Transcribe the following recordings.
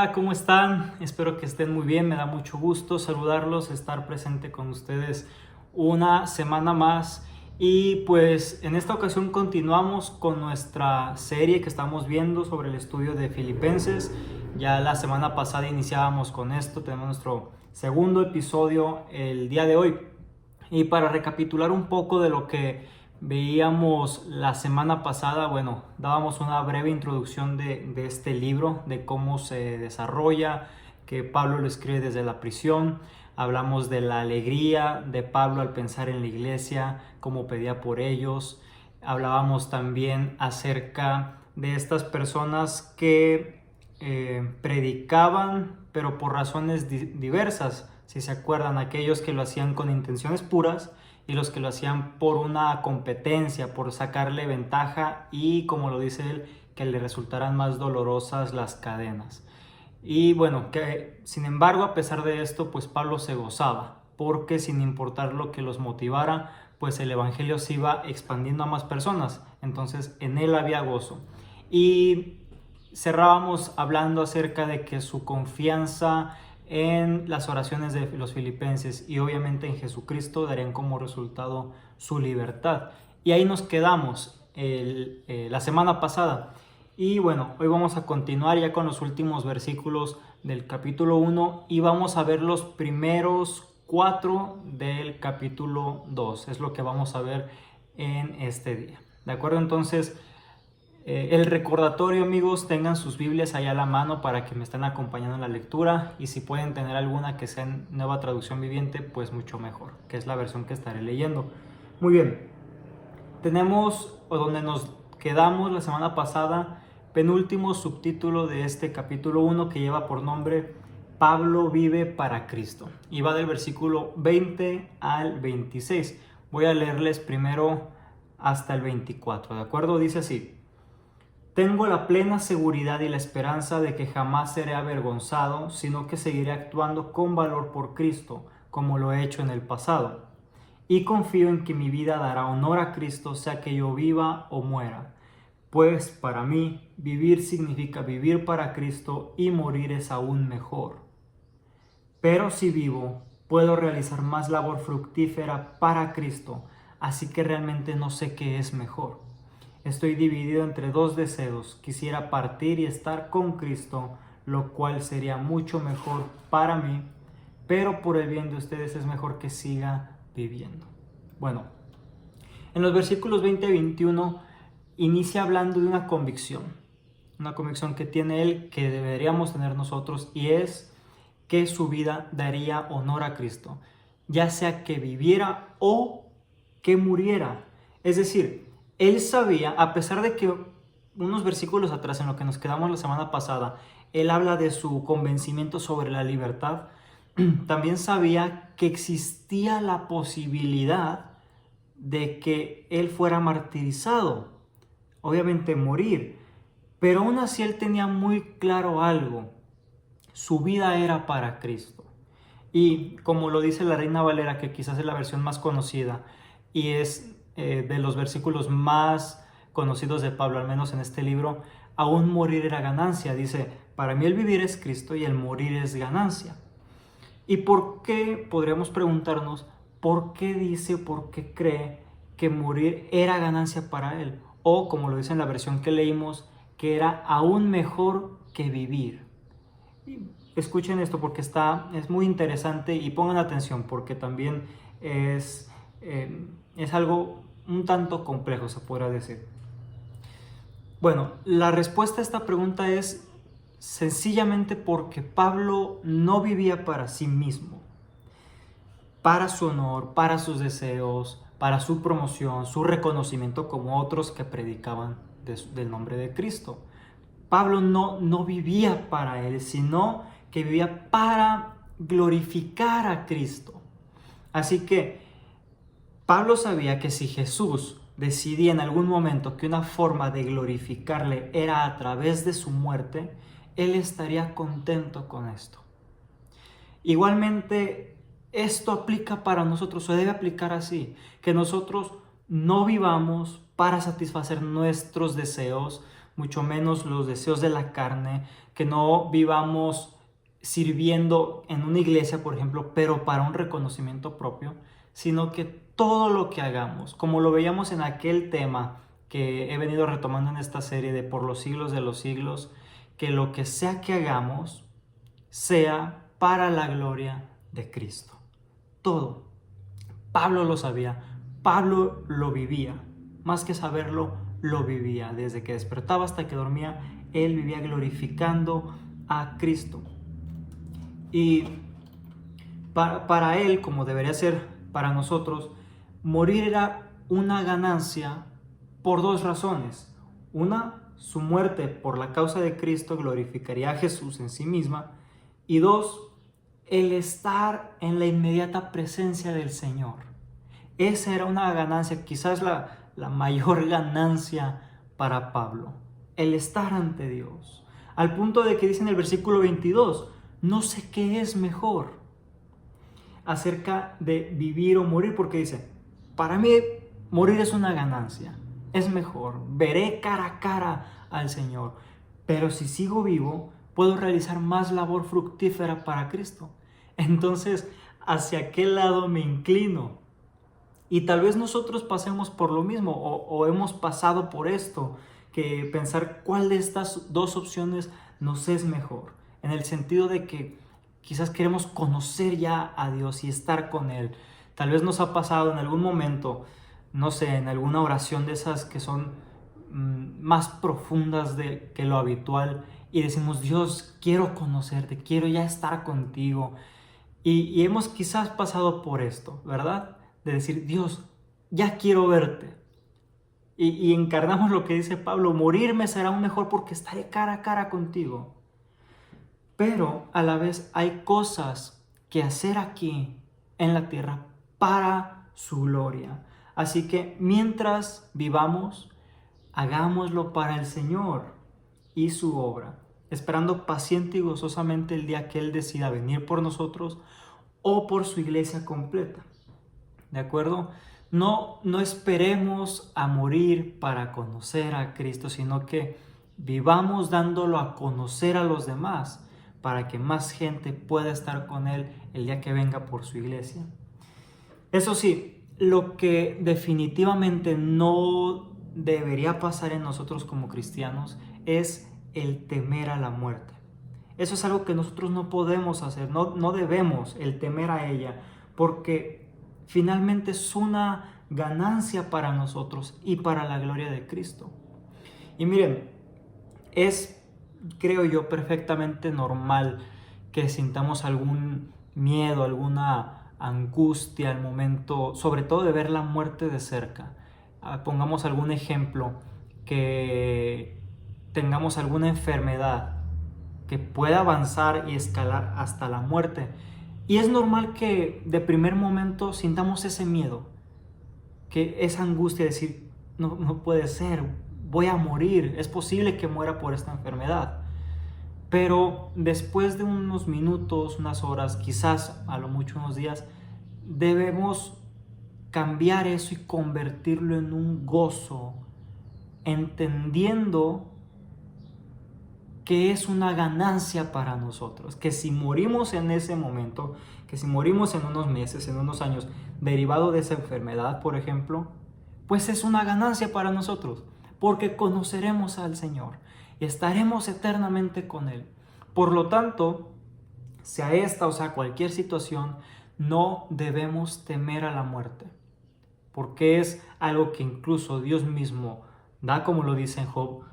Hola, ¿cómo están? Espero que estén muy bien. Me da mucho gusto saludarlos, estar presente con ustedes una semana más. Y pues en esta ocasión continuamos con nuestra serie que estamos viendo sobre el estudio de Filipenses. Ya la semana pasada iniciábamos con esto, tenemos nuestro segundo episodio el día de hoy. Y para recapitular un poco de lo que veíamos la semana pasada, bueno, dábamos una breve introducción de este libro, de cómo se desarrolla, que Pablo lo escribe desde la prisión. Hablamos de la alegría de Pablo al pensar en la iglesia, cómo pedía por ellos. Hablábamos también acerca de estas personas que predicaban, pero por razones diversas. Si se acuerdan, aquellos que lo hacían con intenciones puras y los que lo hacían por una competencia, por sacarle ventaja y, como lo dice él, que le resultaran más dolorosas las cadenas. Y bueno, que sin embargo, a pesar de esto, pues Pablo se gozaba, porque sin importar lo que los motivara, pues el evangelio se iba expandiendo a más personas. Entonces en él había gozo. Y cerrábamos hablando acerca de que su confianza en las oraciones de los filipenses y obviamente en Jesucristo darían como resultado su libertad. Y ahí nos quedamos la semana pasada. Y bueno, hoy vamos a continuar ya con los últimos versículos del capítulo 1 y vamos a ver los primeros 4 del capítulo 2. Es lo que vamos a ver en este día. ¿De acuerdo? Entonces, el recordatorio, amigos, tengan sus Biblias allá a la mano para que me estén acompañando en la lectura, y si pueden tener alguna que sea en Nueva Traducción Viviente, pues mucho mejor, que es la versión que estaré leyendo. Muy bien, tenemos, o donde nos quedamos la semana pasada, penúltimo subtítulo de este capítulo 1 que lleva por nombre Pablo vive para Cristo, y va del versículo 20 al 26. Voy a leerles primero hasta el 24, ¿de acuerdo? Dice así: tengo la plena seguridad y la esperanza de que jamás seré avergonzado, sino que seguiré actuando con valor por Cristo, como lo he hecho en el pasado. Y confío en que mi vida dará honor a Cristo, sea que yo viva o muera. Pues para mí, vivir significa vivir para Cristo y morir es aún mejor. Pero si vivo, puedo realizar más labor fructífera para Cristo, así que realmente no sé qué es mejor. Estoy dividido entre dos deseos. Quisiera partir y estar con Cristo, lo cual sería mucho mejor para mí, pero por el bien de ustedes es mejor que siga viviendo. Bueno, en los versículos 20 y 21 inicia hablando de una convicción que tiene él, que deberíamos tener nosotros, y es que su vida daría honor a Cristo, ya sea que viviera o que muriera. Es decir, él sabía, a pesar de que unos versículos atrás, en lo que nos quedamos la semana pasada, él habla de su convencimiento sobre la libertad, también sabía que existía la posibilidad de que él fuera martirizado, obviamente morir, pero aún así él tenía muy claro algo: su vida era para Cristo. Y como lo dice la Reina Valera, que quizás es la versión más conocida y es de los versículos más conocidos de Pablo, al menos en este libro, aún morir era ganancia. Dice: para mí el vivir es Cristo y el morir es ganancia. ¿Y por qué? Podríamos preguntarnos, ¿por qué dice, por qué cree que morir era ganancia para él? O, como lo dice en la versión que leímos, que era aún mejor que vivir. Escuchen esto porque es muy interesante, y pongan atención porque también es algo un tanto complejo, se podrá decir. Bueno, la respuesta a esta pregunta es sencillamente porque Pablo no vivía para sí mismo, para su honor, para sus deseos, para su promoción, su reconocimiento, como otros que predicaban del nombre de Cristo. Pablo no vivía para él, sino que vivía para glorificar a Cristo. Así que Pablo sabía que si Jesús decidía en algún momento que una forma de glorificarle era a través de su muerte, él estaría contento con esto. Igualmente, esto aplica para nosotros, se debe aplicar así, que nosotros no vivamos para satisfacer nuestros deseos, mucho menos los deseos de la carne, que no vivamos sirviendo en una iglesia, por ejemplo, pero para un reconocimiento propio, sino que todo lo que hagamos, como lo veíamos en aquel tema que he venido retomando en esta serie de Por los siglos de los siglos, que lo que sea que hagamos sea para la gloria de Cristo. Todo. Pablo lo sabía, Pablo lo vivía, más que saberlo, lo vivía. Desde que despertaba hasta que dormía, él vivía glorificando a Cristo. Y para él, como debería ser para nosotros, morir era una ganancia por dos razones. Una, su muerte por la causa de Cristo glorificaría a Jesús en sí misma. Y dos, el estar en la inmediata presencia del Señor. Esa era una ganancia, quizás la mayor ganancia para Pablo. El estar ante Dios. Al punto de que dice en el versículo 22, no sé qué es mejor acerca de vivir o morir, porque dice, para mí morir es una ganancia, es mejor, veré cara a cara al Señor, pero si sigo vivo, puedo realizar más labor fructífera para Cristo. Entonces, hacia aquel lado me inclino. Y tal vez nosotros pasemos por lo mismo o hemos pasado por esto, que pensar cuál de estas dos opciones nos es mejor, en el sentido de que quizás queremos conocer ya a Dios y estar con Él. Tal vez nos ha pasado en algún momento, no sé, en alguna oración de esas que son más profundas que lo habitual y decimos, Dios, quiero conocerte, quiero ya estar contigo. Y hemos quizás pasado por esto, ¿verdad? De decir, Dios, ya quiero verte. Y encarnamos lo que dice Pablo, morirme será aún mejor porque estaré cara a cara contigo. Pero a la vez hay cosas que hacer aquí en la tierra para su gloria. Así que mientras vivamos, hagámoslo para el Señor y su obra, esperando paciente y gozosamente el día que Él decida venir por nosotros o por su iglesia completa. ¿De acuerdo? No esperemos a morir para conocer a Cristo, sino que vivamos dándolo a conocer a los demás para que más gente pueda estar con Él el día que venga por su iglesia. Eso sí, lo que definitivamente no debería pasar en nosotros como cristianos es el temer a la muerte. Eso es algo que nosotros no podemos hacer, no debemos el temer a ella, porque finalmente es una ganancia para nosotros y para la gloria de Cristo. Y miren, es, creo yo, perfectamente normal que sintamos algún miedo, alguna angustia al momento, sobre todo de ver la muerte de cerca. Pongamos algún ejemplo, que tengamos alguna enfermedad que pueda avanzar y escalar hasta la muerte. Y es normal que de primer momento sintamos ese miedo, que esa angustia de decir, no puede ser, voy a morir, es posible que muera por esta enfermedad. Pero después de unos minutos, unas horas, quizás a lo mucho unos días, debemos cambiar eso y convertirlo en un gozo, entendiendo que es una ganancia para nosotros, que si morimos en ese momento, que si morimos en unos meses, en unos años, derivado de esa enfermedad, por ejemplo, pues es una ganancia para nosotros, porque conoceremos al Señor y estaremos eternamente con Él. Por lo tanto, sea esta o sea cualquier situación, no debemos temer a la muerte, porque es algo que incluso Dios mismo da, como lo dice en Job,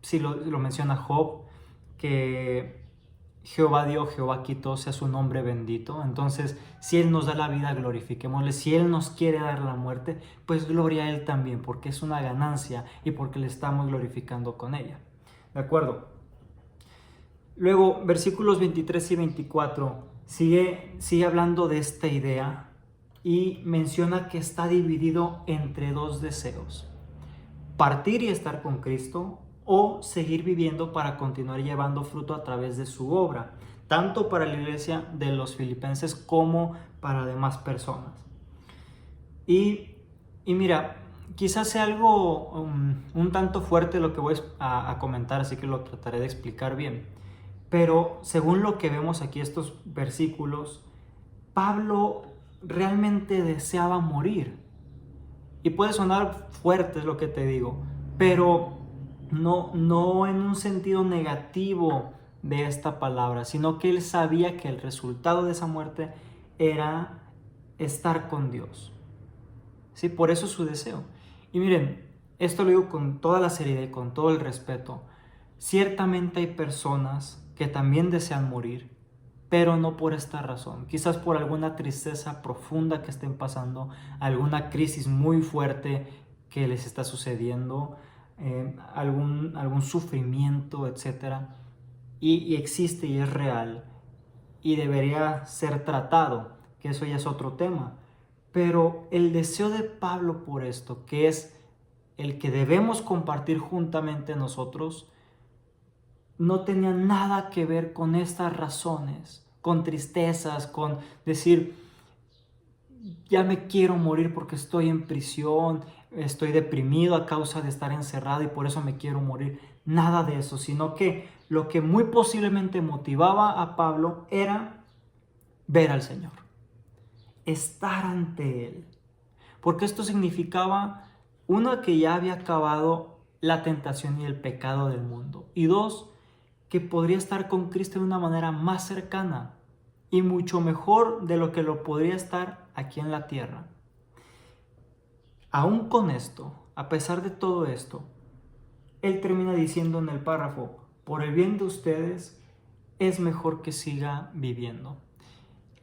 si lo menciona Job, que Jehová dio, Jehová quitó, sea su nombre bendito. Entonces, si Él nos da la vida, glorifiquémosle. Si Él nos quiere dar la muerte, pues gloria a Él también, porque es una ganancia y porque le estamos glorificando con ella. ¿De acuerdo? Luego, versículos 23 y 24, sigue hablando de esta idea y menciona que está dividido entre dos deseos: partir y estar con Cristo, o seguir viviendo para continuar llevando fruto a través de su obra, tanto para la iglesia de los filipenses como para demás personas. Y mira, quizás sea algo un tanto fuerte lo que voy a comentar, así que lo trataré de explicar bien. Pero según lo que vemos aquí, estos versículos, Pablo realmente deseaba morir. Y puede sonar fuerte lo que te digo, pero no en un sentido negativo de esta palabra, sino que él sabía que el resultado de esa muerte era estar con Dios. ¿Sí? Por eso su deseo. Y miren, esto lo digo con toda la seriedad y con todo el respeto. Ciertamente hay personas que también desean morir, pero no por esta razón. Quizás por alguna tristeza profunda que estén pasando, alguna crisis muy fuerte que les está sucediendo, algún sufrimiento, etc. Y existe y es real y debería ser tratado, que eso ya es otro tema. Pero el deseo de Pablo por esto, que es el que debemos compartir juntamente nosotros, no tenía nada que ver con estas razones, con tristezas, con decir, ya me quiero morir porque estoy en prisión, estoy deprimido a causa de estar encerrado y por eso me quiero morir. Nada de eso, sino que lo que muy posiblemente motivaba a Pablo era ver al Señor, estar ante Él. Porque esto significaba, uno, que ya había acabado la tentación y el pecado del mundo. Y dos, que podría estar con Cristo de una manera más cercana y mucho mejor de lo que lo podría estar aquí en la tierra. Aún con esto, a pesar de todo esto, él termina diciendo en el párrafo, por el bien de ustedes, es mejor que siga viviendo.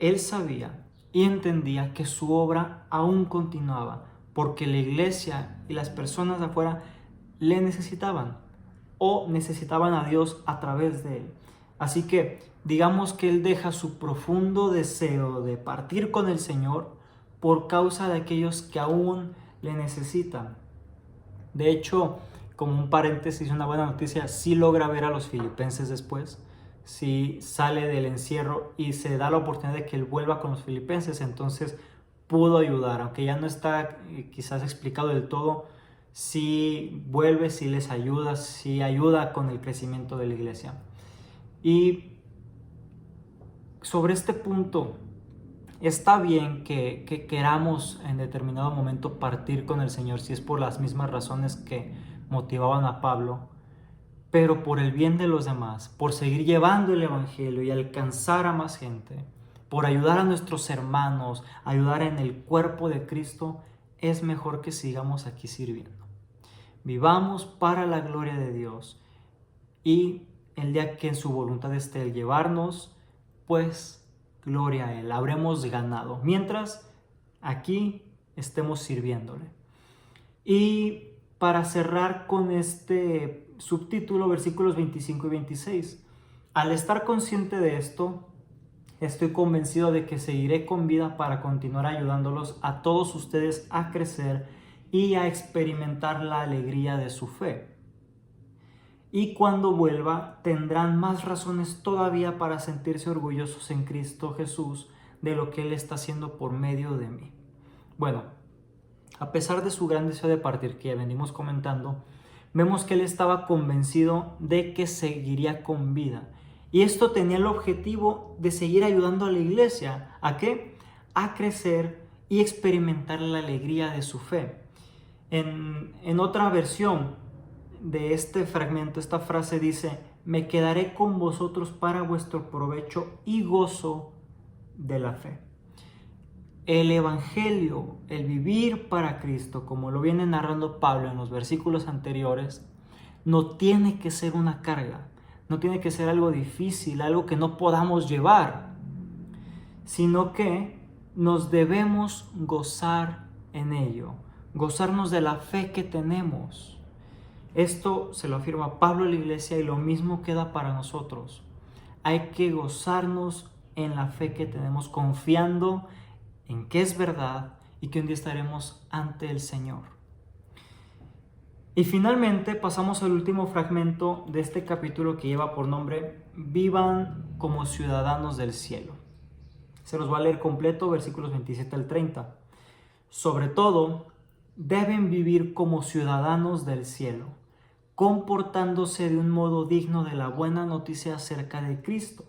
Él sabía y entendía que su obra aún continuaba, porque la iglesia y las personas de afuera le necesitaban o necesitaban a Dios a través de él. Así que digamos que él deja su profundo deseo de partir con el Señor por causa de aquellos que aún le necesitan. De hecho, como un paréntesis, una buena noticia, sí logra ver a los filipenses después. Si sale del encierro y se da la oportunidad de que él vuelva con los filipenses, entonces pudo ayudar, aunque ya no está quizás explicado del todo, sí vuelve, sí les ayuda, sí ayuda con el crecimiento de la iglesia. Y sobre este punto, está bien que queramos en determinado momento partir con el Señor, si es por las mismas razones que motivaban a Pablo, pero por el bien de los demás, por seguir llevando el Evangelio y alcanzar a más gente, por ayudar a nuestros hermanos, ayudar en el cuerpo de Cristo, es mejor que sigamos aquí sirviendo. Vivamos para la gloria de Dios y el día que en su voluntad esté el llevarnos, pues gloria a Él, habremos ganado, mientras aquí estemos sirviéndole. Y para cerrar con este subtítulo, versículos 25 y 26. Al estar consciente de esto, estoy convencido de que seguiré con vida para continuar ayudándolos a todos ustedes a crecer y a experimentar la alegría de su fe. Y cuando vuelva, tendrán más razones todavía para sentirse orgullosos en Cristo Jesús de lo que Él está haciendo por medio de mí. Bueno, a pesar de su gran deseo de partir que ya venimos comentando, vemos que él estaba convencido de que seguiría con vida. Y esto tenía el objetivo de seguir ayudando a la iglesia. ¿A qué? A crecer y experimentar la alegría de su fe. En otra versión de este fragmento, esta frase dice, me quedaré con vosotros para vuestro provecho y gozo de la fe. El Evangelio, el vivir para Cristo, como lo viene narrando Pablo en los versículos anteriores, no tiene que ser una carga, no tiene que ser algo difícil, algo que no podamos llevar, sino que nos debemos gozar en ello, gozarnos de la fe que tenemos. Esto se lo afirma Pablo a la iglesia y lo mismo queda para nosotros. Hay que gozarnos en la fe que tenemos, confiando en que es verdad y que un día estaremos ante el Señor. Y finalmente pasamos al último fragmento de este capítulo que lleva por nombre Vivan como ciudadanos del cielo. Se los va a leer completo, versículos 27 al 30. Sobre todo, deben vivir como ciudadanos del cielo, comportándose de un modo digno de la buena noticia acerca de Cristo.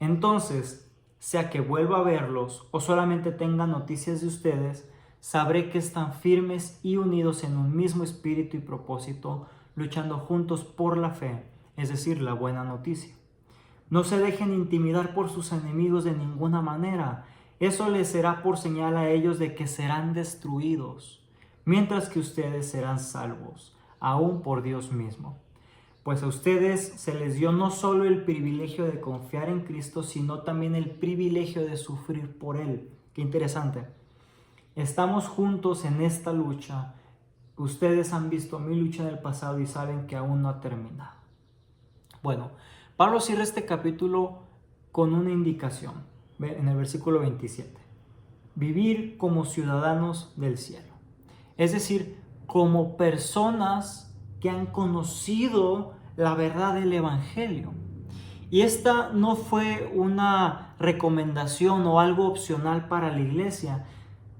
Entonces, sea que vuelva a verlos o solamente tenga noticias de ustedes, sabré que están firmes y unidos en un mismo espíritu y propósito, luchando juntos por la fe, es decir, la buena noticia. No se dejen intimidar por sus enemigos de ninguna manera. Eso les será por señal a ellos de que serán destruidos, mientras que ustedes serán salvos, aún por Dios mismo. Pues a ustedes se les dio no solo el privilegio de confiar en Cristo, sino también el privilegio de sufrir por Él. Qué interesante. Estamos juntos en esta lucha. Ustedes han visto mi lucha en el pasado y saben que aún no ha terminado. Bueno, Pablo cierra este capítulo con una indicación, en el versículo 27. Vivir como ciudadanos del cielo. Es decir, como personas que han conocido la verdad del Evangelio. Y esta no fue una recomendación o algo opcional para la iglesia,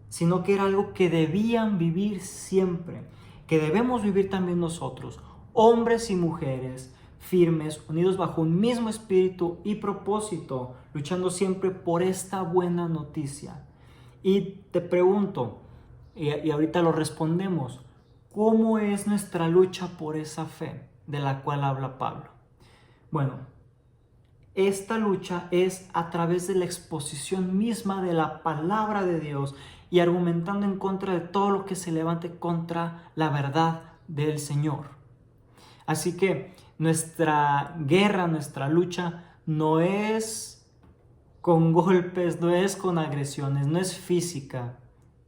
sino que era algo que debían vivir siempre, que debemos vivir también nosotros, hombres y mujeres firmes, unidos bajo un mismo espíritu y propósito, luchando siempre por esta buena noticia. Y te pregunto, y ahorita lo respondemos, ¿cómo es nuestra lucha por esa fe de la cual habla Pablo? Bueno, esta lucha es a través de la exposición misma de la palabra de Dios y argumentando en contra de todo lo que se levante contra la verdad del Señor. Así que nuestra guerra, nuestra lucha no es con golpes, no es con agresiones, no es física.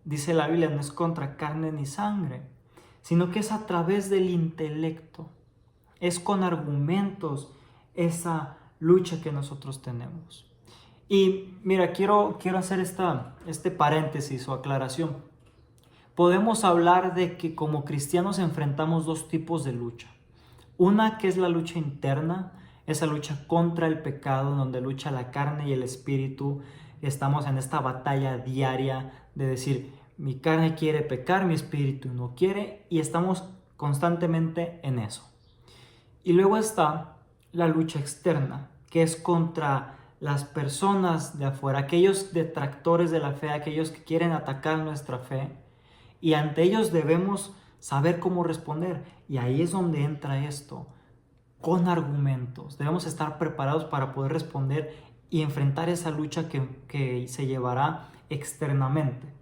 Dice la Biblia, no es contra carne ni sangre, sino que es a través del intelecto. Es con argumentos esa lucha que nosotros tenemos. Y mira, quiero hacer este paréntesis o aclaración. Podemos hablar de que como cristianos enfrentamos dos tipos de lucha. Una que es la lucha interna, esa lucha contra el pecado, donde lucha la carne y el espíritu. Estamos en esta batalla diaria de decir, mi carne quiere pecar, mi espíritu no quiere, y estamos constantemente en eso. Y luego está la lucha externa, que es contra las personas de afuera, aquellos detractores de la fe, aquellos que quieren atacar nuestra fe, y ante ellos debemos saber cómo responder. Y ahí es donde entra esto, con argumentos. Debemos estar preparados para poder responder y enfrentar esa lucha que se llevará externamente.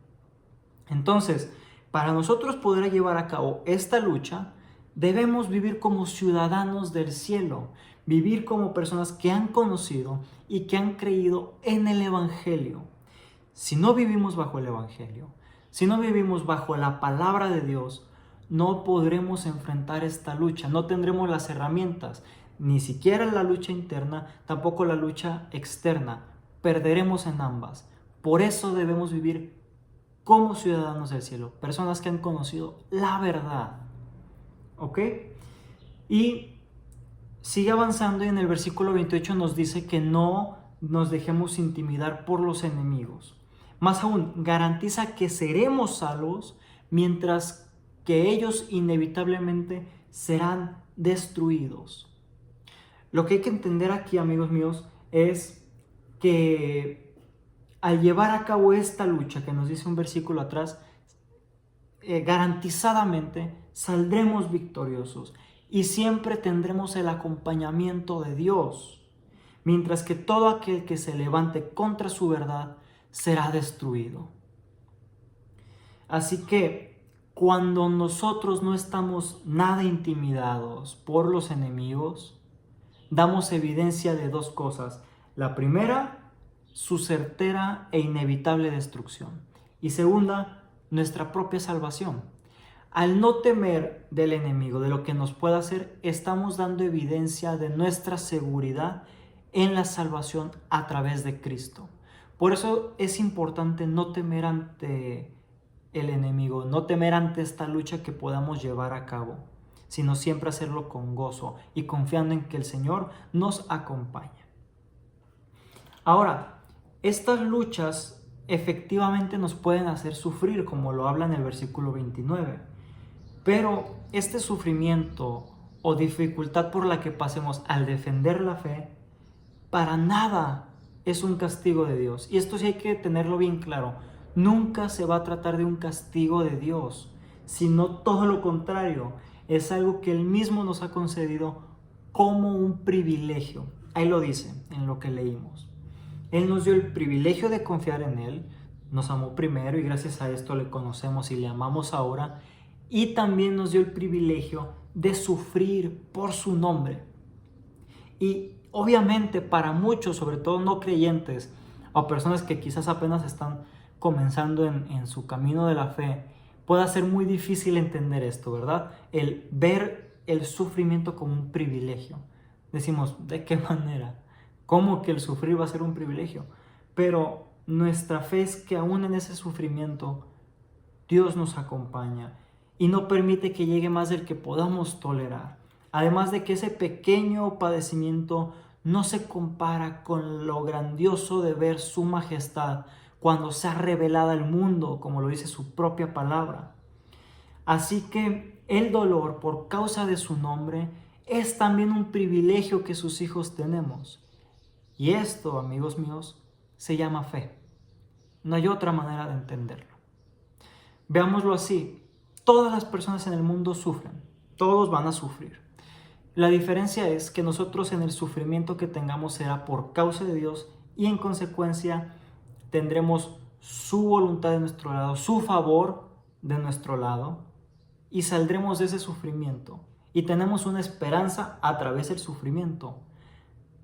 Entonces, para nosotros poder llevar a cabo esta lucha, debemos vivir como ciudadanos del cielo, vivir como personas que han conocido y que han creído en el Evangelio. Si no vivimos bajo el Evangelio, si no vivimos bajo la palabra de Dios, no podremos enfrentar esta lucha, no tendremos las herramientas, ni siquiera la lucha interna, tampoco la lucha externa. Perderemos en ambas. Por eso debemos vivir como ciudadanos del cielo, personas que han conocido la verdad. ¿Ok? Y sigue avanzando y en el versículo 28 nos dice que no nos dejemos intimidar por los enemigos. Más aún, garantiza que seremos salvos mientras que ellos inevitablemente serán destruidos. Lo que hay que entender aquí, amigos míos, es que al llevar a cabo esta lucha que nos dice un versículo atrás, garantizadamente saldremos victoriosos y siempre tendremos el acompañamiento de Dios, mientras que todo aquel que se levante contra su verdad será destruido. Así que cuando nosotros no estamos nada intimidados por los enemigos, damos evidencia de dos cosas. La primera, su certera e inevitable destrucción. Y segunda, nuestra propia salvación. Al no temer del enemigo, de lo que nos pueda hacer, estamos dando evidencia de nuestra seguridad en la salvación a través de Cristo. Por eso es importante no temer ante el enemigo, no temer ante esta lucha que podamos llevar a cabo, sino siempre hacerlo con gozo y confiando en que el Señor nos acompaña. Ahora, estas luchas efectivamente nos pueden hacer sufrir, como lo habla en el versículo 29. Pero este sufrimiento o dificultad por la que pasemos al defender la fe, para nada es un castigo de Dios. Y esto sí hay que tenerlo bien claro. Nunca se va a tratar de un castigo de Dios, sino todo lo contrario. Es algo que Él mismo nos ha concedido como un privilegio. Ahí lo dice en lo que leímos. Él nos dio el privilegio de confiar en Él, nos amó primero y gracias a esto le conocemos y le amamos ahora, y también nos dio el privilegio de sufrir por su nombre. Y obviamente para muchos, sobre todo no creyentes o personas que quizás apenas están comenzando en su camino de la fe, puede ser muy difícil entender esto, ¿verdad? El ver el sufrimiento como un privilegio. Decimos, ¿de qué manera? ¿Cómo que el sufrir va a ser un privilegio? Pero nuestra fe es que aún en ese sufrimiento Dios nos acompaña y no permite que llegue más del que podamos tolerar. Además de que ese pequeño padecimiento no se compara con lo grandioso de ver su majestad cuando sea revelada al mundo, como lo dice su propia palabra. Así que el dolor por causa de su nombre es también un privilegio que sus hijos tenemos. Y esto, amigos míos, se llama fe. No hay otra manera de entenderlo. Veámoslo así, todas las personas en el mundo sufren, todos van a sufrir. La diferencia es que nosotros en el sufrimiento que tengamos será por causa de Dios y en consecuencia tendremos su voluntad de nuestro lado, su favor de nuestro lado y saldremos de ese sufrimiento y tenemos una esperanza a través del sufrimiento.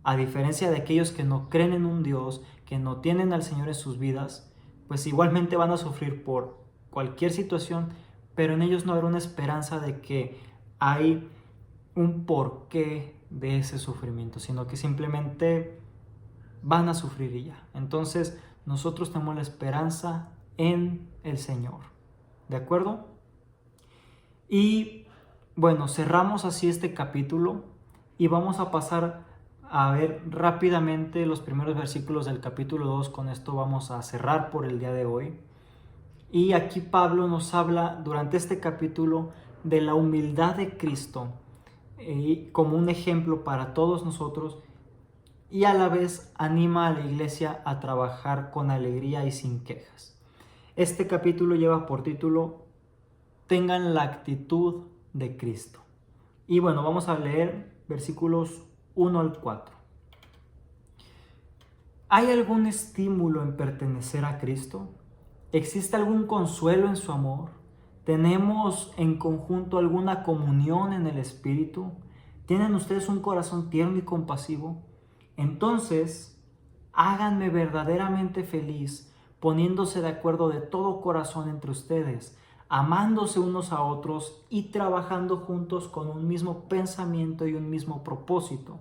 A diferencia de aquellos que no creen en un Dios, que no tienen al Señor en sus vidas, pues igualmente van a sufrir por cualquier situación, pero en ellos no habrá una esperanza de que hay un porqué de ese sufrimiento, sino que simplemente van a sufrir y ya. Entonces nosotros tenemos la esperanza en el Señor, ¿de acuerdo? Y bueno, cerramos así este capítulo y vamos a pasar a ver rápidamente los primeros versículos del capítulo 2. Con esto vamos a cerrar por el día de hoy. Y aquí Pablo nos habla durante este capítulo de la humildad de Cristo como un ejemplo para todos nosotros y a la vez anima a la iglesia a trabajar con alegría y sin quejas. Este capítulo lleva por título Tengan la actitud de Cristo. Y bueno, vamos a leer versículos 1 al 4. ¿Hay algún estímulo en pertenecer a Cristo? ¿Existe algún consuelo en su amor? ¿Tenemos en conjunto alguna comunión en el Espíritu? ¿Tienen ustedes un corazón tierno y compasivo? Entonces, háganme verdaderamente feliz, poniéndose de acuerdo de todo corazón entre ustedes, amándose unos a otros y trabajando juntos con un mismo pensamiento y un mismo propósito.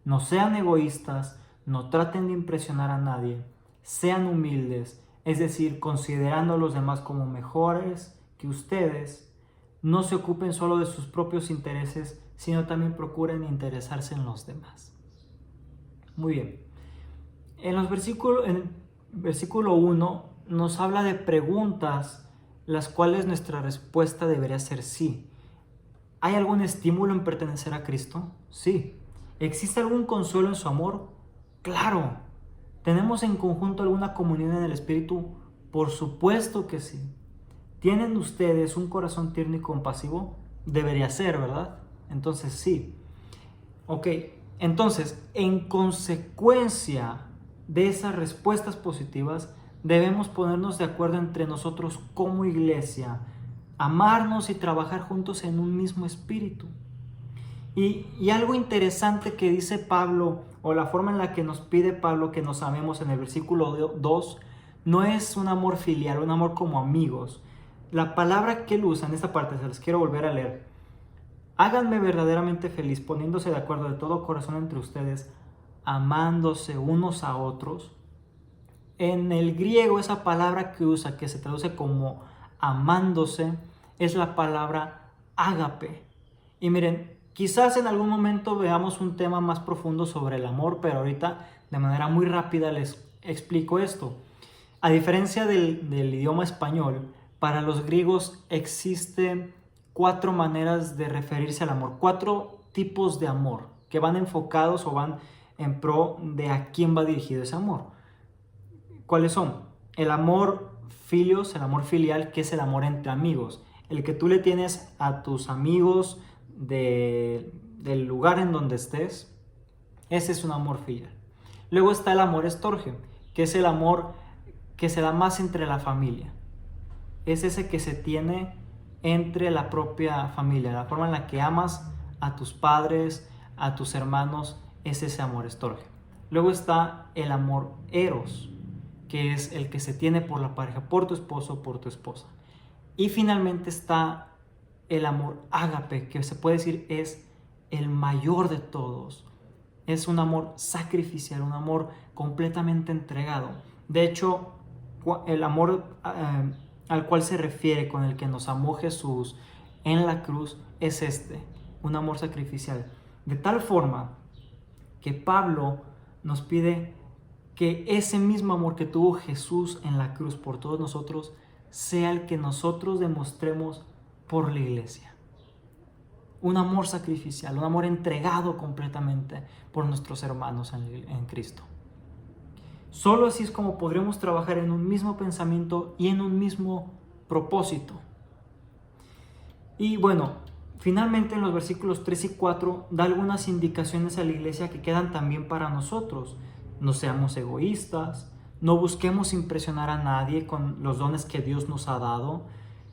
No sean egoístas, no traten de impresionar a nadie, sean humildes, es decir, considerando a los demás como mejores que ustedes. No se ocupen solo de sus propios intereses, sino también procuren interesarse en los demás. Muy bien. En el versículo 1 nos habla de preguntas, las cuales nuestra respuesta debería ser sí. ¿Hay algún estímulo en pertenecer a Cristo? Sí. ¿Existe algún consuelo en su amor? Claro. ¿Tenemos en conjunto alguna comunión en el Espíritu? Por supuesto que sí. ¿Tienen ustedes un corazón tierno y compasivo? Debería ser, ¿verdad? Entonces sí. Ok, entonces, en consecuencia de esas respuestas positivas, debemos ponernos de acuerdo entre nosotros como iglesia, amarnos y trabajar juntos en un mismo espíritu. Y algo interesante que dice Pablo, o la forma en la que nos pide Pablo que nos amemos en el versículo 2, no es un amor filial, un amor como amigos. La palabra que él usa en esta parte, se las quiero volver a leer. Háganme verdaderamente feliz, poniéndose de acuerdo de todo corazón entre ustedes, amándose unos a otros. En el griego, esa palabra que usa, que se traduce como amándose, es la palabra ágape. Y miren, quizás en algún momento veamos un tema más profundo sobre el amor, pero ahorita de manera muy rápida les explico esto. A diferencia del idioma español, para los griegos existen 4 maneras de referirse al amor, 4 tipos de amor que van enfocados o van en pro de a quién va dirigido ese amor. ¿Cuáles son? El amor filios, el amor filial, que es el amor entre amigos, el que tú le tienes a tus amigos del lugar en donde estés. Ese es un amor filial. Luego está el amor estorge, que es el amor que se da más entre la familia. Es ese que se tiene entre la propia familia, la forma en la que amas a tus padres, a tus hermanos, es ese amor estorge. Luego está el amor eros, que es el que se tiene por la pareja, por tu esposo, por tu esposa. Y finalmente está el amor ágape, que se puede decir es el mayor de todos. Es un amor sacrificial, un amor completamente entregado. De hecho, el amor al cual se refiere, con el que nos amó Jesús en la cruz, es un amor sacrificial. De tal forma que Pablo nos pide que ese mismo amor que tuvo Jesús en la cruz por todos nosotros sea el que nosotros demostremos por la iglesia. Un amor sacrificial, un amor entregado completamente por nuestros hermanos en Cristo. Solo así es como podremos trabajar en un mismo pensamiento y en un mismo propósito. Y bueno, finalmente en los versículos 3 y 4 da algunas indicaciones a la iglesia que quedan también para nosotros. No seamos egoístas, no busquemos impresionar a nadie con los dones que Dios nos ha dado,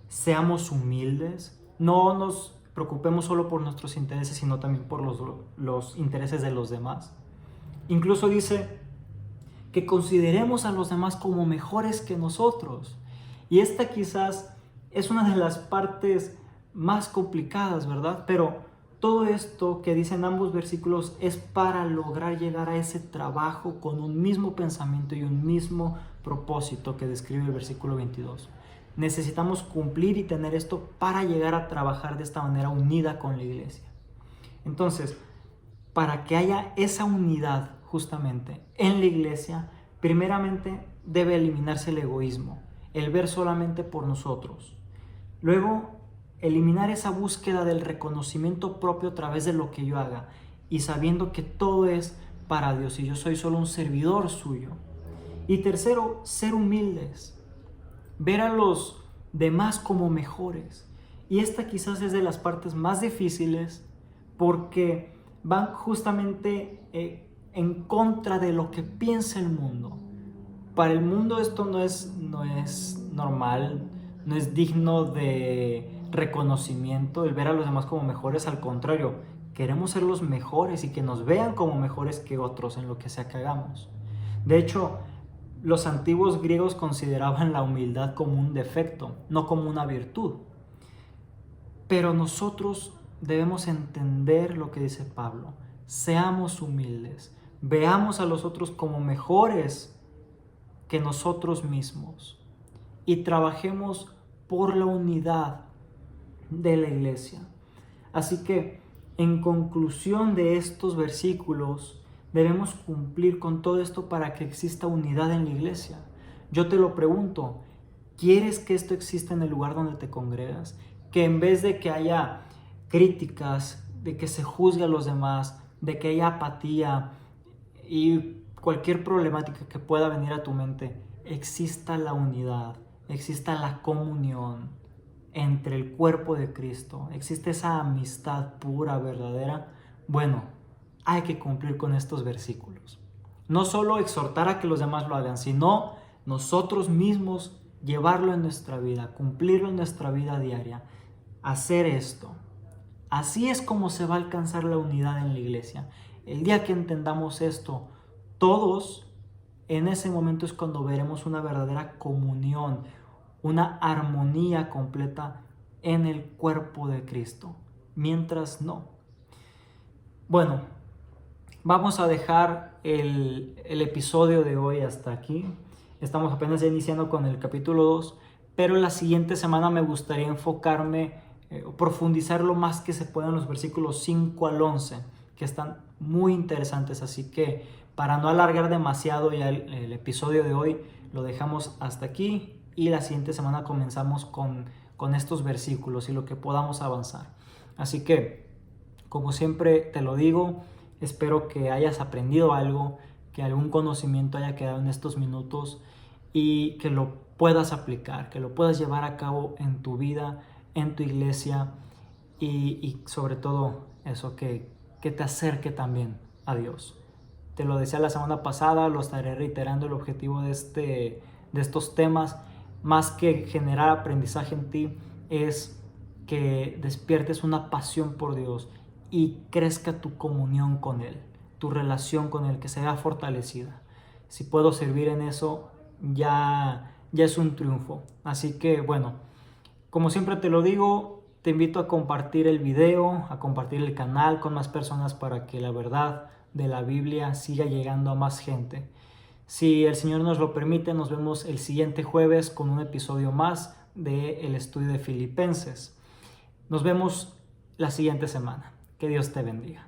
seamos humildes, no nos preocupemos solo por nuestros intereses, sino también por los intereses de los demás. Incluso dice que consideremos a los demás como mejores que nosotros. Y esta quizás es una de las partes más complicadas, ¿verdad? Pero todo esto que dicen ambos versículos es para lograr llegar a ese trabajo con un mismo pensamiento y un mismo propósito que describe el versículo 22. Necesitamos cumplir y tener esto para llegar a trabajar de esta manera unida con la iglesia. Entonces, para que haya esa unidad justamente en la iglesia, primeramente debe eliminarse el egoísmo, el ver solamente por nosotros. Luego, eliminar esa búsqueda del reconocimiento propio a través de lo que yo haga y sabiendo que todo es para Dios y yo soy solo un servidor suyo. Y tercero, ser humildes, ver a los demás como mejores. Y esta quizás es de las partes más difíciles porque van justamente en contra de lo que piensa el mundo. Para el mundo esto no es normal, no es digno de reconocimiento, el ver a los demás como mejores. Al contrario, queremos ser los mejores y que nos vean como mejores que otros en lo que sea que hagamos. De hecho, los antiguos griegos consideraban la humildad como un defecto, no como una virtud. Pero nosotros debemos entender lo que dice Pablo. Seamos humildes, veamos a los otros como mejores que nosotros mismos y trabajemos por la unidad de la iglesia. Así que, en conclusión de estos versículos, debemos cumplir con todo esto para que exista unidad en la iglesia. Yo te lo pregunto, ¿quieres que esto exista en el lugar donde te congregas? Que en vez de que haya críticas, de que se juzgue a los demás, de que haya apatía y cualquier problemática que pueda venir a tu mente, exista la unidad, exista la comunión entre el cuerpo de Cristo, existe esa amistad pura, verdadera. Bueno, hay que cumplir con estos versículos. No solo exhortar a que los demás lo hagan, sino nosotros mismos llevarlo en nuestra vida, cumplirlo en nuestra vida diaria, hacer esto. Así es como se va a alcanzar la unidad en la iglesia. El día que entendamos esto, todos, en ese momento es cuando veremos una verdadera comunión, una armonía completa en el cuerpo de Cristo. Mientras no. Bueno, vamos a dejar el episodio de hoy hasta aquí. Estamos apenas iniciando con el capítulo 2, pero la siguiente semana me gustaría enfocarme, profundizar lo más que se pueda en los versículos 5 al 11, que están muy interesantes, así que para no alargar demasiado ya el episodio de hoy, lo dejamos hasta aquí y la siguiente semana comenzamos con estos versículos y lo que podamos avanzar. Así que, como siempre te lo digo, espero que hayas aprendido algo, que algún conocimiento haya quedado en estos minutos y que lo puedas aplicar, que lo puedas llevar a cabo en tu vida, en tu iglesia y sobre todo eso, que te acerque también a Dios. Te lo decía la semana pasada, lo estaré reiterando, el objetivo de estos temas, más que generar aprendizaje en ti, es que despiertes una pasión por Dios y crezca tu comunión con Él, tu relación con Él, que se vea fortalecida. Si puedo servir en eso, ya es un triunfo. Así que bueno, como siempre te lo digo, te invito a compartir el video, a compartir el canal con más personas para que la verdad de la Biblia siga llegando a más gente. Si el Señor nos lo permite, nos vemos el siguiente jueves con un episodio más del estudio de Filipenses. Nos vemos la siguiente semana. Que Dios te bendiga.